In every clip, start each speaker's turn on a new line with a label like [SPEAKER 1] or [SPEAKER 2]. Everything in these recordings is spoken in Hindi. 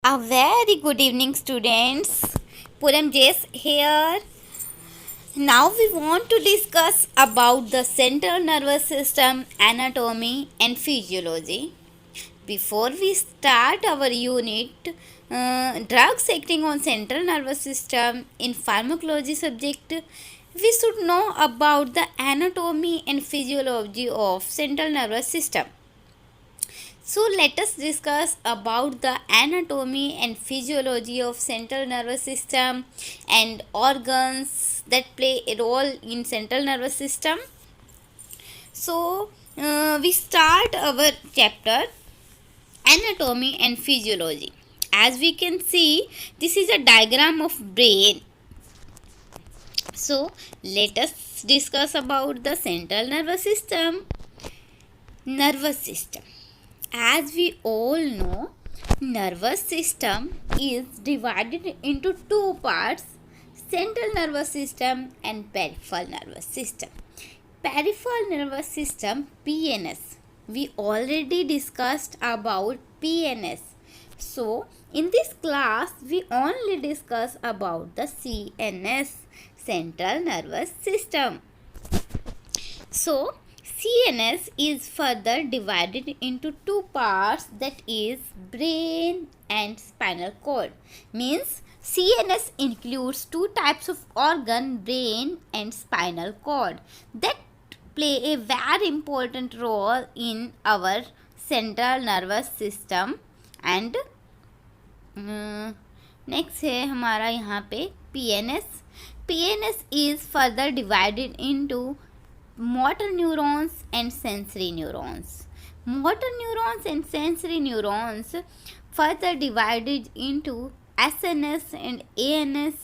[SPEAKER 1] A very good evening, students. Puram Jays here. Now we want to discuss about the central nervous system, anatomy, and physiology. Before we start our unit, drugs acting on central nervous system in pharmacology subject, we should know about the anatomy and physiology of central nervous system. So let us discuss about the anatomy and physiology of central nervous system and organs that play a role in central nervous system. So we start our chapter anatomy and physiology. As we can see, this is a diagram of brain. So let us discuss about the central nervous system. Nervous system. As we all know, nervous system is divided into two parts, central nervous system and peripheral nervous system. Peripheral nervous system, PNS. We already discussed about PNS. So in this class we only discuss about the CNS, central nervous system. So CNS is further divided into two parts, that is brain and spinal cord. Means CNS includes two types of organ, brain and spinal cord, that play a very important role in our central nervous system. And next है हमारा यहाँ पे PNS. PNS is further divided into motor neurons and sensory neurons. Motor neurons and sensory neurons further divided into SNS and ANS.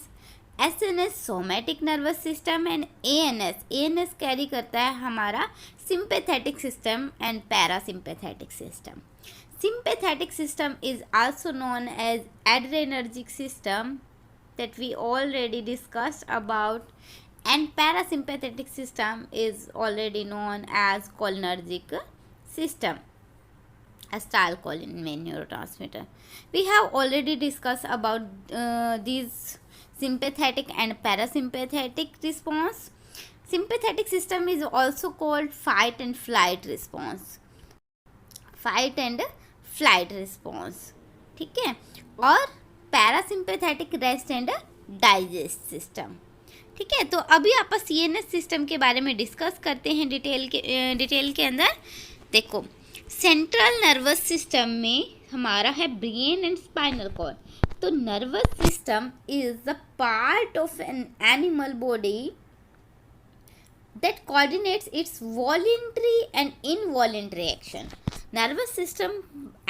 [SPEAKER 1] SNS somatic nervous system and ANS carry करता है हमारा sympathetic system and parasympathetic system. Sympathetic system is also known as adrenergic system, that we already discussed about, and parasympathetic system is already known as cholinergic system, acetylcholine main neurotransmitter. We have already discussed about these sympathetic and parasympathetic response. Sympathetic system is also called fight and flight response. Fight and flight response, ठीक है, और parasympathetic rest and digest system, ठीक है. तो अभी आप CNS सिस्टम के बारे में डिस्कस करते हैं डिटेल के अंदर. देखो, सेंट्रल नर्वस सिस्टम में हमारा है ब्रेन एंड स्पाइनल कॉर्ड. तो nervous system is the part of an animal body that coordinates its voluntary and involuntary action. Nervous system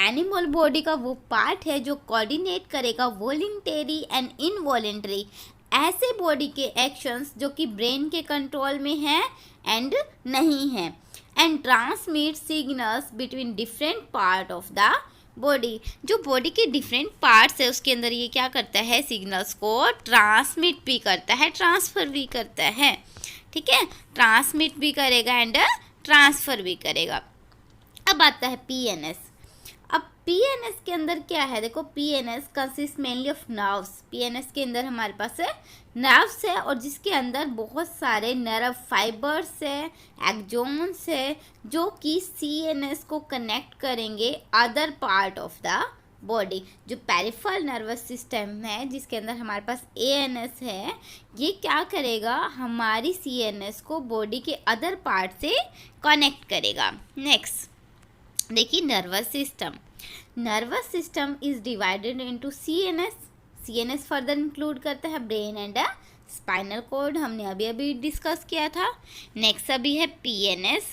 [SPEAKER 1] animal body का वो पार्ट है जो कोऑर्डिनेट करेगा वॉलंटरी एंड इनवॉलंटरी ऐसे बॉडी के एक्शंस जो कि ब्रेन के कंट्रोल में है एंड नहीं है, and transmit signals between different part of the body. जो बॉडी के डिफरेंट पार्ट्स है उसके अंदर ये क्या करता है, सिग्नल्स को ट्रांसमिट भी करता है, ट्रांसफ़र भी करता है, ठीक है, ट्रांसमिट भी करेगा एंड ट्रांसफ़र भी करेगा. अब आता है PNS. अब PNS के अंदर क्या है, देखो PNS consist mainly of nerves. PNS के अंदर हमारे पास है नर्व्स है, और जिसके अंदर बहुत सारे नर्व फाइबर्स है, एक्सोन्स है, जो कि CNS को कनेक्ट करेंगे other part of the body. जो पेरिफेरल नर्वस सिस्टम है जिसके अंदर हमारे पास ANS है, ये क्या करेगा, हमारी CNS को बॉडी के अदर पार्ट से कनेक्ट करेगा. नेक्स्ट देखिए, nervous system. Nervous system is divided into CNS further include करता है ब्रेन एंड स्पाइनल कॉर्ड, हमने अभी डिस्कस किया था. नेक्स्ट अभी है PNS.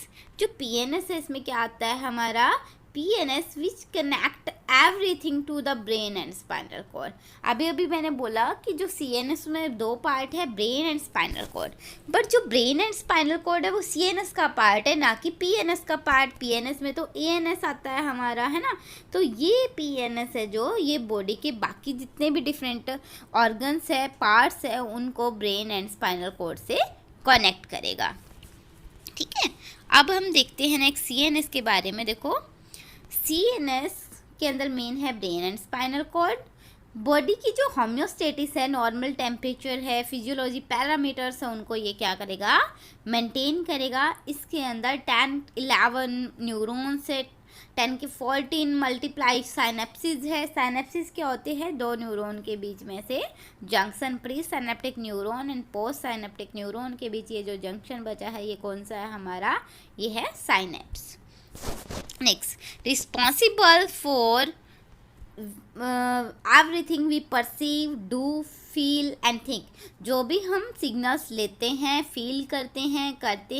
[SPEAKER 1] जो PNS है इसमें क्या आता है हमारा, PNS which connect everything to the brain and spinal cord. अभी मैंने बोला कि जो CNS में दो पार्ट है, brain and spinal cord, but जो ब्रेन एंड स्पाइनल कॉर्ड है वो CNS का पार्ट है, ना कि PNS का पार्ट. PNS में तो ANS आता है हमारा, है ना. तो ये PNS है जो ये बॉडी के बाकी जितने भी डिफरेंट ऑर्गन्स है, पार्ट्स है, उनको ब्रेन एंड स्पाइनल कॉर्ड से कनेक्ट करेगा, ठीक है. अब हम देखते हैं नेक्स्ट CNS के बारे में. देखो, CNS के अंदर मेन है brain and spinal cord. Body की जो होम्योस्टेटिस है, नॉर्मल टेम्परेचर है, फिजियोलॉजी पैरामीटर्स है, उनको ये क्या करेगा, मेंटेन करेगा। इसके अंदर 10-11 न्यूरॉन्स है, 10 के 14 मल्टीप्लाई साइनेप्सिस है। साइनेप्सिस क्या होते हैं, दो न्यूरॉन के बीच में से junction, pre synaptic neuron and post synaptic neuron के बीच ये जो जंक्शन बचा है ये कौन सा है हमारा, ये है synapse. Next, responsible for everything we perceive, do, feel and think. जो भी हम सिग्नल्स लेते हैं, फील करते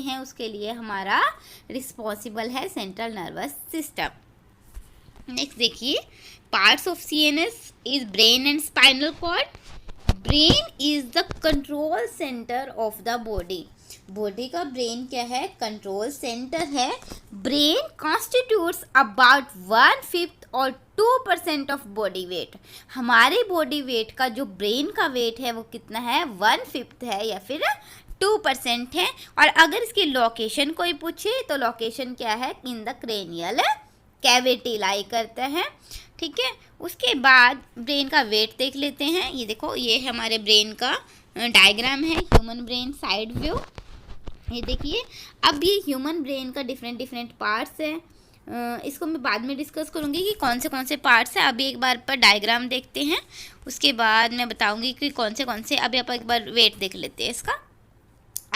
[SPEAKER 1] हैं उसके लिए हमारा रिस्पॉन्सिबल है सेंट्रल नर्वस सिस्टम। नेक्स्ट देखिए, parts of CNS is brain and spinal cord. Brain is the control centre of the body. Body का ब्रेन क्या है, कंट्रोल सेंटर है। ब्रेन कॉन्स्टिट्यूट्स अबाउट 1/5 और 2% ऑफ बॉडी वेट। हमारे बॉडी वेट का जो ब्रेन का वेट है वो कितना है, 1/5 है या फिर 2% है। और अगर इसकी लोकेशन कोई पूछे तो लोकेशन क्या है, इन द क्रेनियल कैविटी लाई करता है। ठीक है, उसके बाद ब्रेन का वेट देख लेते हैं। ये देखो, ये हमारे ब्रेन का डायग्राम है, ह्यूमन ब्रेन साइड व्यू। ये देखिए, अब ये ह्यूमन ब्रेन का डिफरेंट पार्ट्स है। इसको मैं बाद में डिस्कस करूँगी कि कौन से पार्ट्स हैं। अभी एक बार पर डायग्राम देखते हैं, उसके बाद मैं बताऊँगी कि कौन से। अभी आप एक बार वेट देख लेते हैं इसका।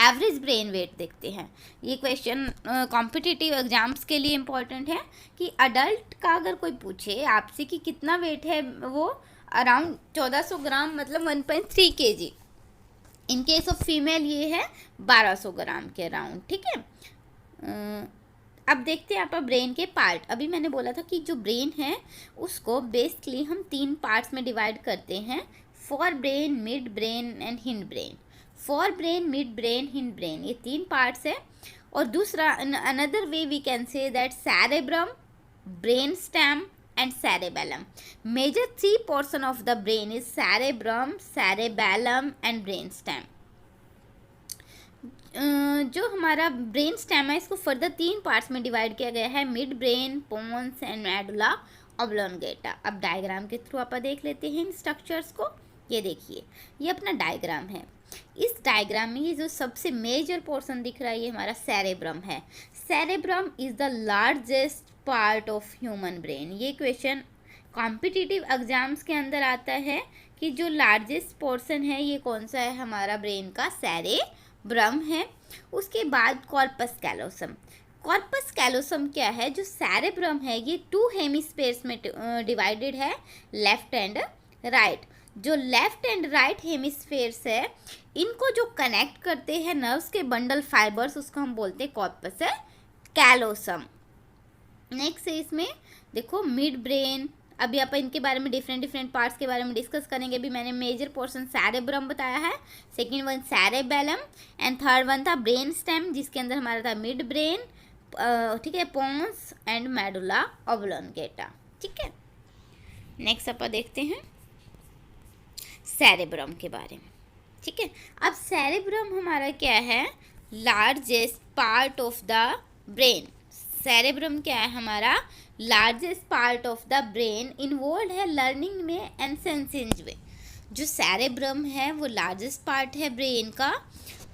[SPEAKER 1] एवरेज ब्रेन वेट देखते हैं। ये क्वेश्चन कॉम्पिटिटिव एग्जाम्स के लिए इम्पॉर्टेंट है कि अडल्ट का अगर कोई पूछे आपसे कि कितना वेट है, वो अराउंड 1400 ग्राम, मतलब 1.3 kg। In case of female ये है 1200 ग्राम के अराउंड। ठीक है, अब देखते हैं आप ब्रेन के पार्ट। अभी मैंने बोला था कि जो ब्रेन है उसको बेसिकली हम 3 पार्ट्स में डिवाइड करते हैं, forebrain, midbrain and hindbrain. Forebrain, midbrain, hindbrain, ये 3 पार्ट्स है। और दूसरा, another way we can say that cerebrum, brain stem and cerebellum. Major 3 portion of the brain is cerebrum, cerebellum and brain stem. जो हमारा ब्रेन स्टेम है इसको फर्दर 3 पार्ट्स में डिवाइड किया गया है, midbrain, pons and medulla oblongata. अब डायग्राम के थ्रू आप देख लेते हैं इन स्ट्रक्चर्स को। ये देखिए, ये अपना डायग्राम है। इस डायग्राम में ये जो सबसे मेजर पोर्शन दिख रहा है ये हमारा सेरेब्रम है। Cerebrum is the largest part of human brain. ये क्वेश्चन कॉम्पिटिटिव एग्जाम्स के अंदर आता है कि जो लार्जेस्ट पोर्शन है ये कौन सा है, हमारा ब्रेन का सेरेब्रम है। उसके बाद कॉर्पस कैलोसम। कॉर्पस कैलोसम क्या है, जो सेरेब्रम है ये 2 हेमिस्फेयर्स में डिवाइडेड है, लेफ्ट एंड राइट। जो लेफ्ट एंड राइट हेमिस्फेयर्स है इनको जो कनेक्ट करते हैं नर्व्स के बंडल फाइबर्स, उसको हम बोलते हैं कॉर्पस कैलोसम। नेक्स्ट है इसमें देखो मिड ब्रेन। अभी आप इनके बारे में डिफरेंट पार्ट्स के बारे में डिस्कस करेंगे। अभी मैंने मेजर पोर्शन सेरेब्रम बताया है, second one cerebellum and third one था ब्रेन स्टेम, जिसके अंदर हमारा था मिड ब्रेन, ठीक है, पोन्स एंड मेडुला ऑब्लोंगेटा। ठीक है, नेक्स्ट अपन देखते हैं सेरेब्रम के बारे में। ठीक है, अब सेरेब्रम हमारा क्या है, largest part of the brain. Cerebrum क्या है हमारा, largest part of the brain, involve है लर्निंग में एंड सेंसिंग में। जो सेरेब्रम है वो लार्जेस्ट पार्ट है ब्रेन का।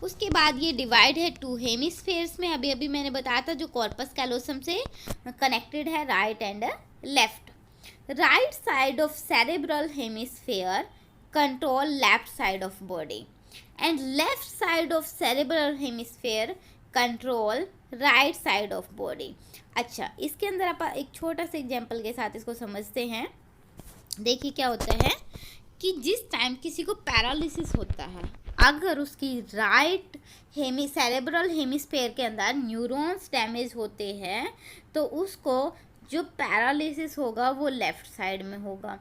[SPEAKER 1] उसके बाद ये डिवाइड है 2 हेमिस्फेयर्स में। अभी मैंने बताया था जो कॉर्पस कैलोसम से कनेक्टेड है right and left. Right side of cerebral hemisphere control left side of body and left side of cerebral hemisphere control right side of body. अच्छा, इसके अंदर आप एक छोटा सा एग्जाम्पल के साथ इसको समझते हैं। देखिए क्या होता है कि जिस टाइम किसी को पैरालिसिस होता है, अगर उसकी राइट सेरेब्रल हेमिस्फेयर के अंदर न्यूरॉन्स डैमेज होते हैं तो उसको जो पैरालिसिस होगा वो लेफ्ट साइड में होगा।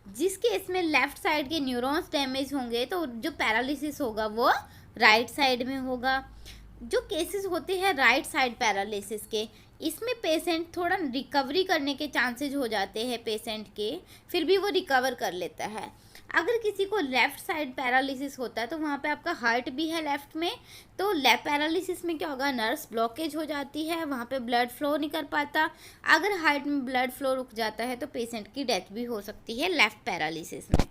[SPEAKER 1] जिस केस में लेफ्ट साइड के न्यूरॉन्स डैमेज होंगे तो जो पैरालिसिस होगा वो राइट साइड में होगा। जो केसेस होते हैं राइट साइड पैरालिसिस के, इसमें पेशेंट थोड़ा रिकवरी करने के चांसेस हो जाते हैं पेशेंट के, फिर भी वो रिकवर कर लेता है। अगर किसी को लेफ़्ट साइड पैरालिसिस होता है तो वहाँ पे आपका हार्ट भी है लेफ़्ट में, तो लेफ़्ट पैरालिसिस में क्या होगा, नर्व्स ब्लॉकेज हो जाती है, वहाँ पे ब्लड फ्लो नहीं कर पाता। अगर हार्ट में ब्लड फ्लो रुक जाता है तो पेशेंट की डेथ भी हो सकती है लेफ़्ट पैरालिसिस में।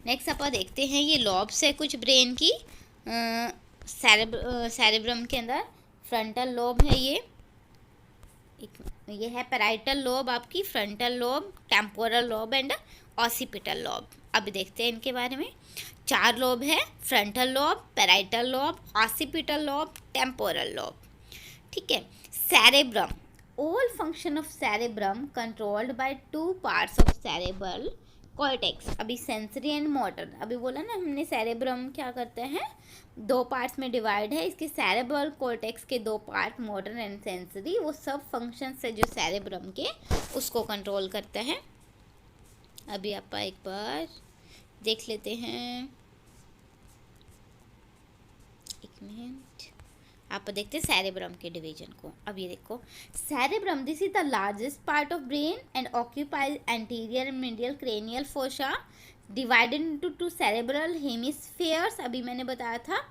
[SPEAKER 1] नेक्स्ट अपन देखते हैं ये लॉब्स है कुछ ब्रेन की। सेरेब्रम के अंदर फ्रंटल लोब है ये है पैराइटल लोब आपकी, frontal lobe, temporal lobe and occipital lobe. अभी देखते हैं इनके बारे में। 4 लोब है, frontal lobe, parietal lobe, occipital lobe, temporal lobe. ठीक है। Cerebrum, all function of cerebrum controlled by 2 parts of cerebral cortex। अभी सेंसरी एंड मोटर, अभी बोला ना हमने सेरेब्रम क्या करते हैं, 2 पार्ट्स में डिवाइड है। इसके सेरेब्रल कॉर्टेक्स के 2 पार्ट, मोटर एंड सेंसरी, वो सब फंक्शंस है जो सेरेब्रम के, उसको कंट्रोल करते हैं। अभी आप एक बार देख लेते हैं, एक मिनट, आप देखते हैं सेरेब्रम के डिवीजन को। अब ये देखो, cerebrum this is the largest part of brain and occupies anterior and medial cranial fossa, divided into 2 cerebral hemispheres. अभी मैंने बताया था,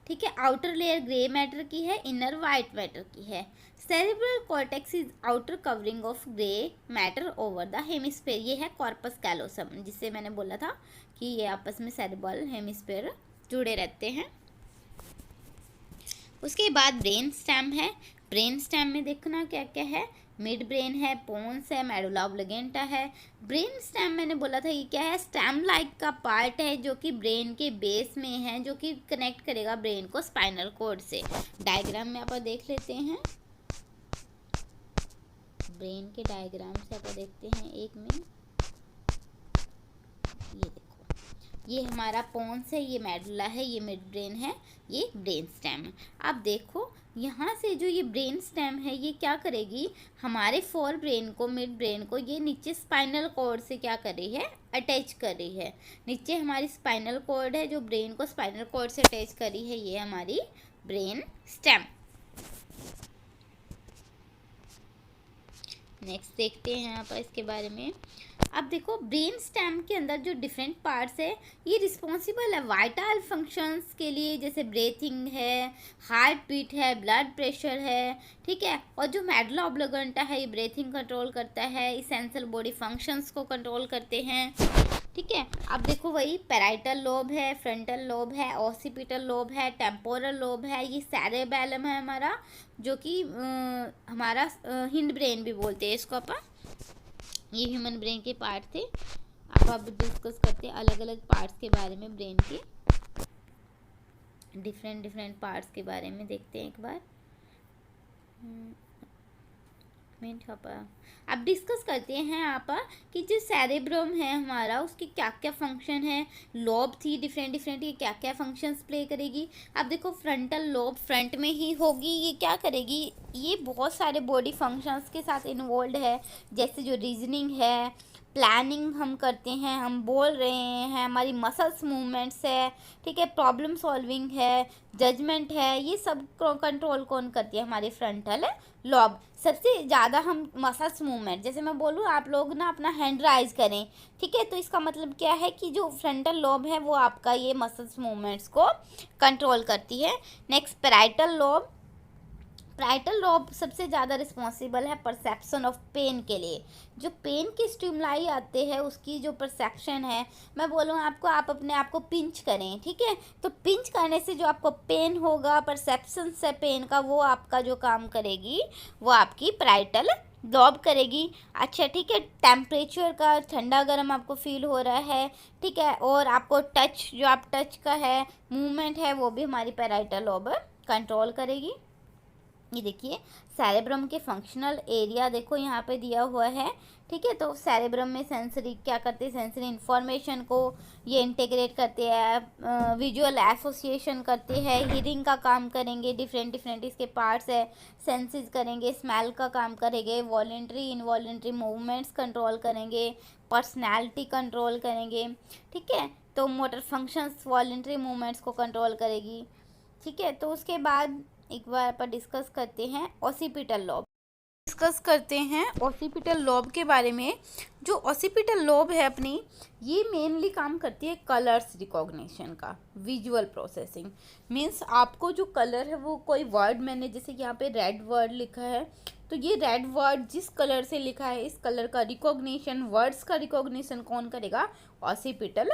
[SPEAKER 1] ठीक है। आउटर लेयर ग्रे मैटर की है, इनर वाइट मैटर की है। Cerebral cortex is outer covering of grey matter over the hemisphere. ये है कॉर्पस कैलोसम, जिससे मैंने बोला था कि ये आपस में सेरेब्रल हेमिस्फीयर जुड़े रहते हैं। उसके बाद ब्रेन स्टेम है। ब्रेन स्टेम में देखना क्या क्या है, मिड ब्रेन है, पोन्स है, मेडुला ऑब्लिगेंटा है। ब्रेन स्टेम मैंने बोला था ये क्या है, स्टेम लाइक का पार्ट है जो कि ब्रेन के बेस में है, जो कि कनेक्ट करेगा ब्रेन को स्पाइनल कॉर्ड से। डायग्राम में आप देख लेते हैं, ब्रेन के डायग्राम से आप देखते हैं एक में, ये देखो, ये हमारा पोन्स है, ये मेडुला है, ये मिड ब्रेन है, ये ब्रेन स्टेम है। अब देखो यहाँ से जो ये ब्रेन स्टेम है ये क्या करेगी, हमारे फोर ब्रेन को, मिड ब्रेन को, ये नीचे स्पाइनल कॉर्ड से क्या कर रही है, अटैच कर रही है। नीचे हमारी स्पाइनल कॉर्ड है जो ब्रेन को स्पाइनल कॉर्ड से अटैच कर रही है, ये हमारी ब्रेन स्टेम। नेक्स्ट देखते हैं यहाँ पर इसके बारे में। अब देखो ब्रेन स्टेम के अंदर जो डिफरेंट पार्ट्स है ये रिस्पॉन्सिबल है वाइटल फंक्शंस के लिए, जैसे ब्रीथिंग है, हार्ट बीट है, ब्लड प्रेशर है, ठीक है। और जो मेडुला ऑब्लिगेंटा है ये ब्रीथिंग कंट्रोल करता है, इसेंशियल बॉडी फंक्शंस को कंट्रोल करते हैं, ठीक है। अब देखो वही पैराइटल लोब है, फ्रंटल लोब है, ऑसिपिटल लोब है, टेम्पोरल लोब है, ये सेरेबेलम है हमारा, जो कि हमारा हिंड ब्रेन भी बोलते हैं इसको अपन। ये ह्यूमन ब्रेन के पार्ट थे। अब डिस्कस करते हैं अलग अलग पार्ट्स के बारे में, ब्रेन के डिफरेंट पार्ट्स के बारे में देखते हैं एक बार। अब डिस्कस करते हैं यहाँ पर कि जो सेरेब्रम है हमारा, उसके क्या क्या फंक्शन है। लोब थी डिफरेंट, ये क्या क्या फंक्शंस प्ले करेगी। अब देखो फ्रंटल लोब फ्रंट में ही होगी, ये क्या करेगी, ये बहुत सारे बॉडी फंक्शंस के साथ इन्वॉल्व है, जैसे जो रीजनिंग है, प्लानिंग हम करते हैं, हम बोल रहे हैं, हमारी मसल्स मूवमेंट्स है, ठीक है, प्रॉब्लम सॉल्विंग है, जजमेंट है, ये सब कंट्रोल कौन करती है, हमारी फ्रंटल लॉब। सबसे ज़्यादा हम मसल्स मूवमेंट, जैसे मैं बोलूँ आप लोग ना अपना हैंड राइज करें, ठीक है, तो इसका मतलब क्या है कि जो फ्रंटल लॉब है वो आपका ये मसल्स मूवमेंट्स को कंट्रोल करती है। Next parietal lobe. Parietal lobe सबसे ज़्यादा रिस्पॉन्सिबल है परसेप्शन ऑफ पेन के लिए। जो पेन के स्टिमुलाई आते हैं उसकी जो परसेप्शन है, मैं बोलूँ आपको, आप अपने आप को पिंच करें, ठीक है, तो पिंच करने से जो आपको पेन होगा, परसेप्शन से पेन का, वो आपका जो काम करेगी वो आपकी पैराइटल लॉब करेगी। अच्छा ठीक है, टेम्परेचर का ठंडा गर्म आपको फील हो रहा है, ठीक है, और आपको टच, जो आप टच का है मूवमेंट है वो भी हमारी पैराइटल लॉब कंट्रोल करेगी। ये देखिए सेरेब्रम के फंक्शनल एरिया देखो यहाँ पे दिया हुआ है, ठीक है। तो सेरेब्रम में सेंसरी क्या करते हैं, सेंसरी इन्फॉर्मेशन को ये इंटीग्रेट करते हैं, विजुअल एसोसिएशन करते हैं, हियरिंग का काम करेंगे, डिफरेंट इसके पार्ट्स है, सेंसेस करेंगे, स्मेल का काम करेंगे, वॉलेंट्री इनवॉलेंट्री मूवमेंट्स कंट्रोल करेंगे, पर्सनैलिटी कंट्रोल करेंगे, ठीक है। तो मोटर फंक्शंस वॉलेंट्री मूवमेंट्स को कंट्रोल करेगी, ठीक है। तो उसके बाद एक बार पर डिस्कस करते हैं ऑसिपिटल लॉब। डिस्कस करते हैं ऑसिपिटल लोब के बारे में। जो ऑसिपिटल लोब है अपनी, ये मेनली काम करती है कलर्स रिकॉग्निशन का, विजुअल प्रोसेसिंग। मीन्स आपको जो कलर है वो कोई वर्ड, मैंने जैसे यहाँ पे रेड वर्ड लिखा है, तो ये रेड वर्ड जिस कलर से लिखा है इस कलर का रिकॉग्निशन, वर्ड्स का रिकॉग्निशन कौन करेगा? ऑसिपिटल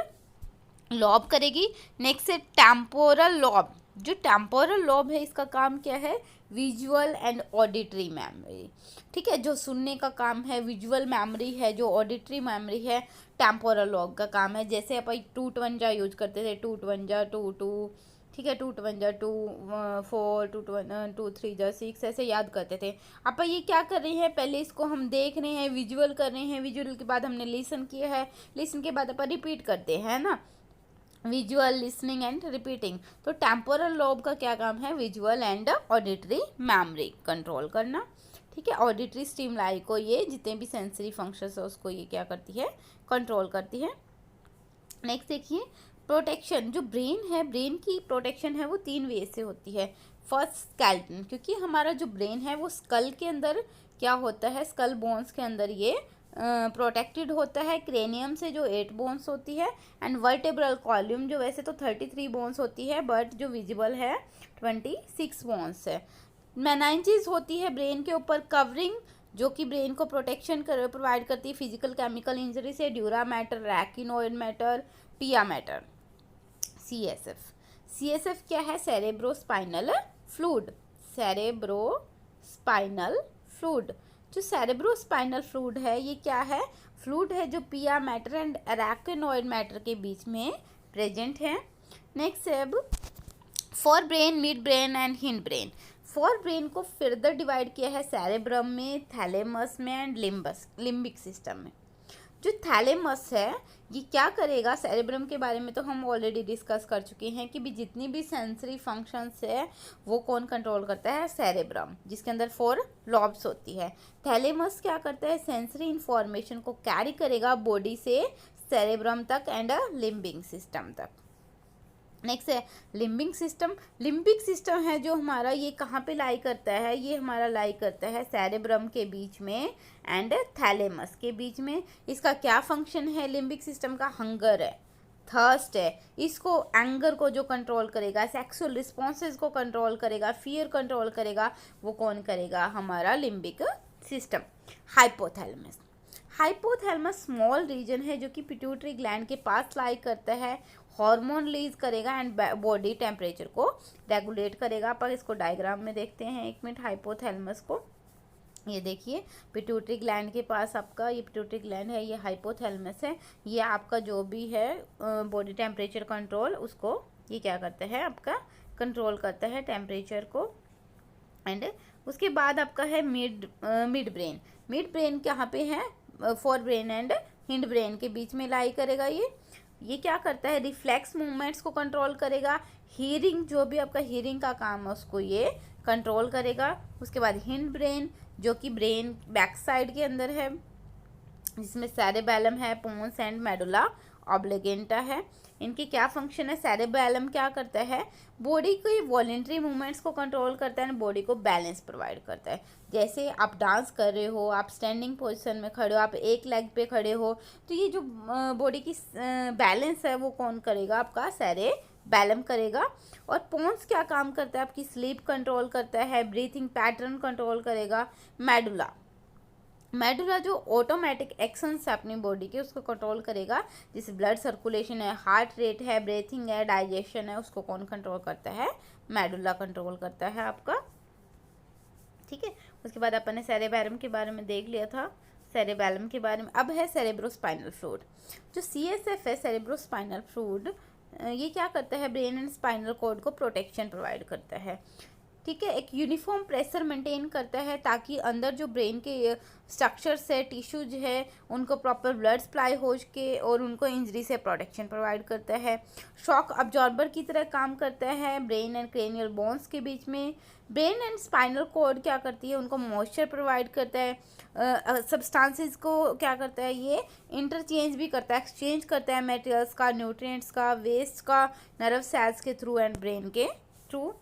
[SPEAKER 1] लोब करेगी। नेक्स्ट है टेम्पोरल लोब। जो टेम्पोरल लोब है इसका काम क्या है? Visual and auditory memory. ठीक है, जो सुनने का काम है विजुअल मेमोरी है, जो ऑडिटरी मेमोरी है टेम्पोरल लोब का काम है। जैसे अपन 2 यूज करते थे, 2 ठीक है, 2 4 2 6 ऐसे याद करते थे। अपन ये क्या कर रहे हैं, पहले इसको हम देख रहे हैं, विजुअल कर रहे हैं, विजुअल के बाद हमने लिसन किया है, लिसन के बाद अपन रिपीट करते हैं ना, विजुअल, लिसनिंग एंड रिपीटिंग। तो टेम्पोरल लोब का क्या काम है? Visual and auditory memory control करना। ठीक है, ऑडिटरी स्टिमुलाई को ये जितने भी सेंसरी फंक्शंस है उसको ये क्या करती है? कंट्रोल करती है। नेक्स्ट देखिए, प्रोटेक्शन। जो ब्रेन है, ब्रेन की प्रोटेक्शन है वो 3 वे से होती है। फर्स्ट स्केलेटन, क्योंकि हमारा जो ब्रेन है वो स्कल के अंदर क्या होता है, स्कल बोन्स के अंदर ये प्रोटेक्टेड होता है। क्रेनियम से जो 8 बोन्स होती है, एंड वर्टेब्रल कॉलम जो वैसे तो 33 बोन्स होती है बट जो विजिबल है 26 बोन्स है। मेनाइंजिस होती है ब्रेन के ऊपर, कवरिंग जो कि ब्रेन को प्रोटेक्शन प्रोवाइड करती है फिजिकल केमिकल इंजरी से। ड्यूरा मैटर, रैकिनोइड मैटर, पिया मैटर। CSF, CSF क्या है? Cerebrospinal fluid. Cerebrospinal fluid. जो सेरेब्रोस्पाइनल फ्लूइड है ये क्या है? फ्लूइड है जो पिया मैटर एंड अरैकिनोइड मैटर के बीच में प्रेजेंट है। नेक्स्ट है अब for brain, midbrain and hindbrain. For brain को फर्दर डिवाइड किया है सेरेब्रम में, थैलेमस में एंड लिम्बिक सिस्टम में। जो थैलेमस है ये क्या करेगा? सेरेब्रम के बारे में तो हम ऑलरेडी डिस्कस कर चुके हैं कि भी जितनी भी सेंसरी फंक्शंस है वो कौन कंट्रोल करता है? सेरेब्रम, जिसके अंदर 4 लॉब्स होती है। थैलेमस क्या करता है? सेंसरी इंफॉर्मेशन को कैरी करेगा बॉडी से सेरेब्रम तक एंड लिम्बिक सिस्टम तक। नेक्स्ट है लिम्बिक सिस्टम। लिम्बिक सिस्टम है जो हमारा, ये कहाँ पे लाई करता है? ये हमारा लाई करता है सेरेब्रम के बीच में एंड थैलेमस के बीच में। इसका क्या फंक्शन है? लिम्बिक सिस्टम का हंगर है, थर्स्ट है, इसको एंगर को जो कंट्रोल करेगा, सेक्सुअल रिस्पॉन्सेज को कंट्रोल करेगा, फियर कंट्रोल करेगा, वो कौन करेगा? हमारा limbic system. Hypothalamus. Hypothalamus small region है जो कि पिट्यूटरी ग्लैंड के पास लाई करता है, हार्मोन रिलीज करेगा एंड बॉडी टेम्परेचर को रेगुलेट करेगा। पर इसको डायग्राम में देखते हैं एक मिनट। हाइपोथैलेमस को ये देखिए, पिट्यूटरी ग्लैंड के पास आपका ये पिट्यूटरी ग्लैंड है, ये हाइपोथैलेमस है। ये आपका जो भी है बॉडी टेम्परेचर कंट्रोल, उसको ये क्या करता है? आपका कंट्रोल करता है टेम्परेचर को। एंड उसके बाद आपका है मिड ब्रेन। मिड ब्रेन कहाँ पे है? For brain and hind brain के बीच में लाई करेगा। ये क्या करता है? रिफ्लेक्स मूवमेंट्स को कंट्रोल करेगा। हीरिंग, जो भी आपका हीरिंग का काम है उसको ये कंट्रोल करेगा। उसके बाद हिंड ब्रेन जो कि ब्रेन बैक साइड के अंदर है, जिसमें सेरेबेलम है, पोन्स एंड मेडुला ऑब्लिगेंटा है। इनकी क्या फंक्शन है? सेरेबेलम क्या करता है? बॉडी के वॉलेंट्री मूवमेंट्स को कंट्रोल करता है, बॉडी को बैलेंस प्रोवाइड करता है। जैसे आप डांस कर रहे हो, आप स्टैंडिंग पोजीशन में खड़े हो, आप एक लेग पे खड़े हो, तो ये जो बॉडी की बैलेंस है वो कौन करेगा? आपका सेरेबेलम करेगा। और पोन्स क्या काम करता है? आपकी स्लीप कंट्रोल करता है, ब्रीथिंग पैटर्न कंट्रोल करेगा। मेडुला जो ऑटोमेटिक एक्शंस है अपनी बॉडी के उसको कंट्रोल करेगा, जैसे ब्लड सर्कुलेशन है, हार्ट रेट है, ब्रीथिंग है, डाइजेशन है, उसको कौन कंट्रोल करता है? मेडुला कंट्रोल करता है आपका। ठीक है, उसके बाद अपन ने सेरेबेलम के बारे में देख लिया था, सेरेबेलम के बारे में। अब है सेरेब्रोस्पाइनल फ्लूइड। जो CSF है, सेरेब्रोस्पाइनल फ्लूइड, ये क्या करता है? ब्रेन एंड स्पाइनल कॉर्ड को प्रोटेक्शन प्रोवाइड करता है। ठीक है, एक यूनिफॉर्म प्रेशर मेंटेन करता है ताकि अंदर जो ब्रेन के स्ट्रक्चर्स है, टिश्यूज है, उनको प्रॉपर ब्लड सप्लाई हो सके और उनको इंजरी से प्रोटेक्शन प्रोवाइड करता है। शॉक अब्जॉर्बर की तरह काम करता है ब्रेन एंड क्रेनियल बोन्स के बीच में। ब्रेन एंड स्पाइनल कॉर्ड क्या करती है? उनको मॉइस्चर प्रोवाइड करता है। सब्सटेंसेस को क्या करता है? ये इंटरचेंज भी करता है, एक्सचेंज करता है मटेरियल्स का, न्यूट्रिएंट्स का, वेस्ट का, नर्व सेल्स के थ्रू एंड ब्रेन के थ्रू।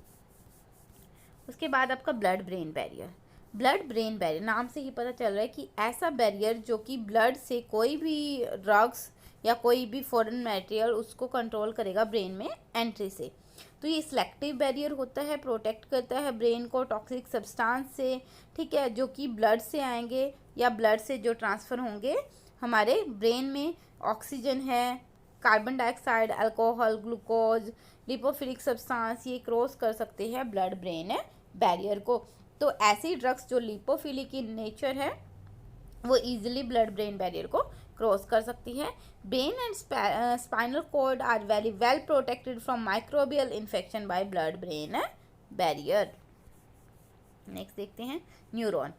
[SPEAKER 1] उसके बाद आपका blood brain barrier. Blood brain barrier, नाम से ही पता चल रहा है कि ऐसा बैरियर जो कि ब्लड से कोई भी ड्रग्स या कोई भी फॉरेन मटेरियल उसको कंट्रोल करेगा ब्रेन में एंट्री से। तो ये सिलेक्टिव बैरियर होता है, प्रोटेक्ट करता है ब्रेन को टॉक्सिक सब्सटेंस से, ठीक है, जो कि ब्लड से आएंगे या ब्लड से जो ट्रांसफ़र होंगे हमारे ब्रेन में। ऑक्सीजन है, carbon dioxide, alcohol, glucose, lipophilic substance, ये क्रॉस कर सकते हैं ब्लड ब्रेन बैरियर को। तो ऐसी ड्रग्स जो लिपोफिलिक इन नेचर है वो इजीली ब्लड ब्रेन बैरियर को क्रॉस कर सकती है। Brain and spinal cord are very well protected from microbial infection by blood brain barrier. Next देखते हैं न्यूरॉन।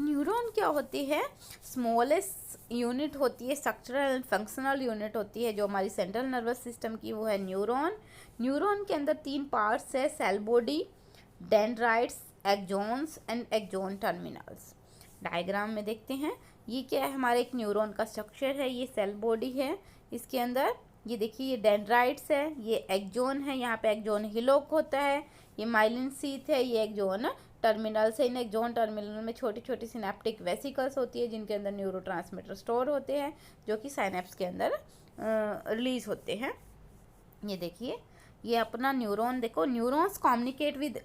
[SPEAKER 1] न्यूरॉन क्या होती है? स्मॉलेस्ट यूनिट होती है, स्ट्रक्चरल एंड फंक्शनल यूनिट होती है जो हमारी सेंट्रल नर्वस सिस्टम की, वो है न्यूरॉन। न्यूरॉन के अंदर 3 पार्ट्स है, cell body, dendrites, axons and axon terminals. Diagram में देखते हैं ये क्या है, हमारे एक न्यूरॉन का स्ट्रक्चर है, ये सेल बॉडी है, इसके अंदर ये देखिए ये डेंड्राइट्स है, ये एक्सॉन है, यहाँ पे एक्सॉन हिलोक होता है, ये माइलिन शीथ है, ये एक्सॉन टर्मिनल्स है। इन एक्सॉन टर्मिनल में छोटी छोटी सिनेप्टिक वेसिकल्स होती है जिनके अंदर न्यूरोट्रांसमीटर स्टोर होते हैं जो कि साइनेप्स के अंदर रिलीज होते हैं। ये देखिए ये अपना न्यूरॉन देखो, neurons communicate with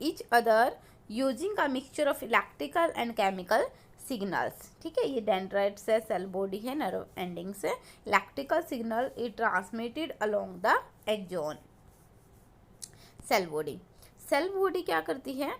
[SPEAKER 1] each other using a mixture of electrical and chemical signals. ठीक है, ये डेंड्राइट्स है, सेल बॉडी है, नर्व एंडिंग्स है, electrical signal is transmitted along the axon. Cell body क्या करती है,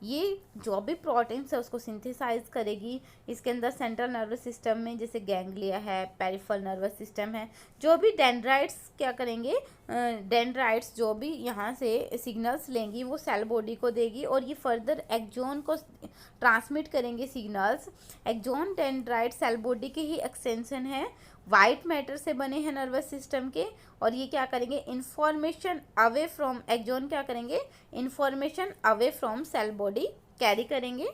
[SPEAKER 1] ये जो भी प्रोटीन्स है उसको सिंथेसाइज करेगी। इसके अंदर सेंट्रल नर्वस सिस्टम में जैसे गैंग्लिया है, पेरिफेरल नर्वस सिस्टम है, जो भी डेंड्राइट्स क्या करेंगे, डेंड्राइट्स जो भी यहाँ से सिग्नल्स लेंगी वो सेल बॉडी को देगी और ये फर्दर एक्सॉन को ट्रांसमिट करेंगे signals. Axon dendrite cell body की ही एक्सटेंशन है, वाइट मैटर से बने हैं नर्वस सिस्टम के, और ये क्या करेंगे, इन्फॉर्मेशन अवे फ्रॉम एक्सॉन क्या करेंगे, information away from cell body carry करेंगे।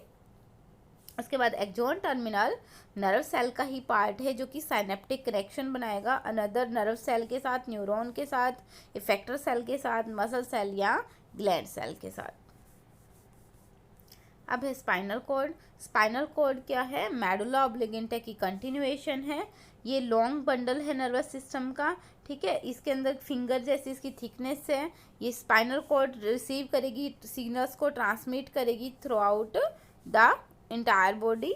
[SPEAKER 1] उसके बाद एक्सॉन टर्मिनल नर्व सेल का ही पार्ट है जो कि साइनेप्टिक कनेक्शन बनाएगा अनदर नर्व सेल के साथ, न्यूरॉन के साथ, इफेक्टर सेल के साथ, मसल सेल या ग्लैंड सेल के साथ। अब है स्पाइनल कॉर्ड। स्पाइनल कॉर्ड क्या है, मेडुला ऑब्लिगेंटा की कंटिन्यूएशन है। ये लॉन्ग बंडल है नर्वस सिस्टम का, ठीक है, इसके अंदर फिंगर जैसी इसकी थिकनेस है। ये स्पाइनल कॉर्ड रिसीव करेगी सिग्नल्स को, ट्रांसमिट करेगी throughout the entire body.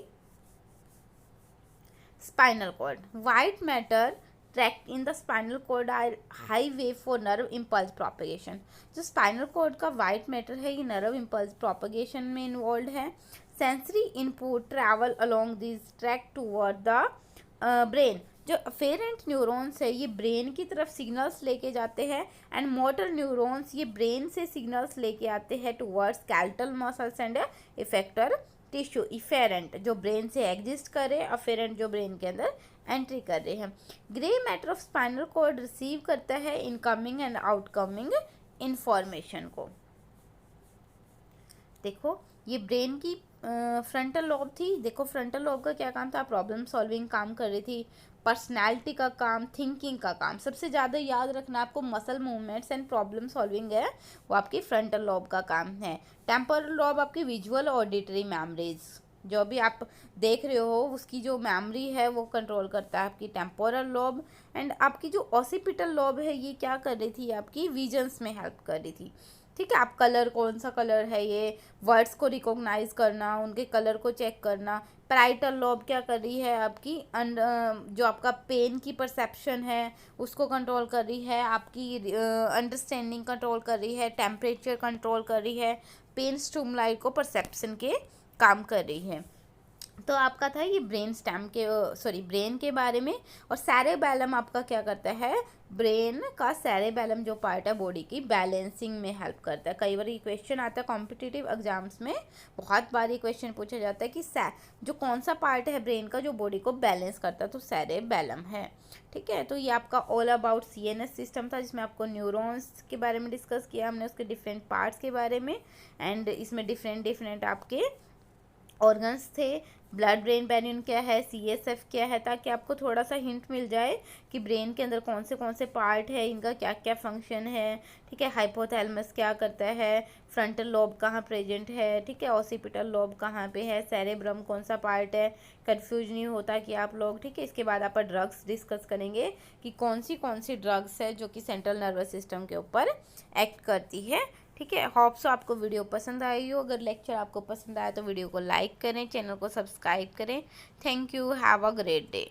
[SPEAKER 1] Spinal cord, white matter tract in the spinal cord are highway for nerve impulse propagation. जो स्पाइनल कॉर्ड का वाइट मैटर है ये नर्व इम्पल्स प्रोपगेशन में इन्वॉल्व है। Sensory input travel along this track toward the brain. जो अफेरेंट न्यूरॉन्स है ये ब्रेन की तरफ सिग्नल्स लेके जाते हैं, एंड मोटर न्यूरॉन्स ये ब्रेन से सिग्नल्स लेके आते हैं towards skeletal muscles and effector tissue. Efferent जो ब्रेन से एग्जिस्ट कर रहे हैं, अफेरेंट जो ब्रेन के अंदर एंट्री कर रहे हैं। Grey matter of spinal cord receive करता है इनकमिंग एंड आउटकमिंग इंफॉर्मेशन को। देखो ये ब्रेन की फ्रंटल लॉब थी, देखो फ्रंटल लॉब का क्या काम था, प्रॉब्लम सॉल्विंग काम कर रही थी, पर्सनैलिटी का काम, थिंकिंग का काम। सबसे ज़्यादा याद रखना आपको muscle movements and problem solving है वो आपकी फ्रंटल लॉब का काम है। टेम्पोरल लॉब आपकी विजुअल ऑडिटरी मेमोरीज, जो भी आप देख रहे हो उसकी जो मेमोरी है वो कंट्रोल करता है आपकी टेम्पोरल लॉब। एंड आपकी जो ऑसिपिटल लॉब है ये क्या कर रही थी, आपकी विजन्स में हेल्प कर रही थी। ठीक है, आप कलर कौन सा कलर है, ये वर्ड्स को रिकॉग्नाइज करना, उनके कलर को चेक करना। पैराइटल लॉब क्या कर रही है आपकी, जो आपका पेन की परसेप्शन है उसको कंट्रोल कर रही है, आपकी अंडरस्टैंडिंग कंट्रोल कर रही है, टेम्परेचर कंट्रोल कर रही है, पेन स्टिमुलाई को परसेप्शन के काम कर रही है। तो आपका था ये ब्रेन के बारे में। और सेरेबेलम आपका क्या करता है, ब्रेन का सेरेबेलम जो पार्ट है बॉडी की बैलेंसिंग में हेल्प करता है। कई बार ये क्वेश्चन आता है कॉम्पिटिटिव एग्जाम्स में, बहुत बार ये क्वेश्चन पूछा जाता है कि जो कौन सा पार्ट है ब्रेन का जो बॉडी को बैलेंस करता है, तो सेरेबेलम है। ठीक है, तो ये आपका ऑल अबाउट CNS सिस्टम था जिसमें आपको न्यूरॉन्स के बारे में डिस्कस किया हमने, उसके डिफरेंट पार्ट्स के बारे में, एंड इसमें डिफरेंट आपके ऑर्गन्स थे, ब्लड ब्रेन बैरियर क्या है, CSF क्या है, ताकि आपको थोड़ा सा हिंट मिल जाए कि ब्रेन के अंदर कौन से पार्ट है, इनका क्या क्या फंक्शन है, ठीक है। हाइपोथैलेमस क्या करता है, फ्रंटल लोब कहाँ प्रेजेंट है, ठीक है, ऑसिपिटल लोब कहाँ पे है, सेरेब्रम कौन सा पार्ट है, कंफ्यूज नहीं होता कि आप लोग, ठीक है। इसके बाद आप ड्रग्स डिस्कस करेंगे कि कौन सी ड्रग्स है जो कि सेंट्रल नर्वस सिस्टम के ऊपर एक्ट करती है, ठीक है। होप सो आपको वीडियो पसंद आई हो। अगर लेक्चर आपको पसंद आया तो वीडियो को लाइक करें, चैनल को सब्सक्राइब करें। Thank you, have a great day.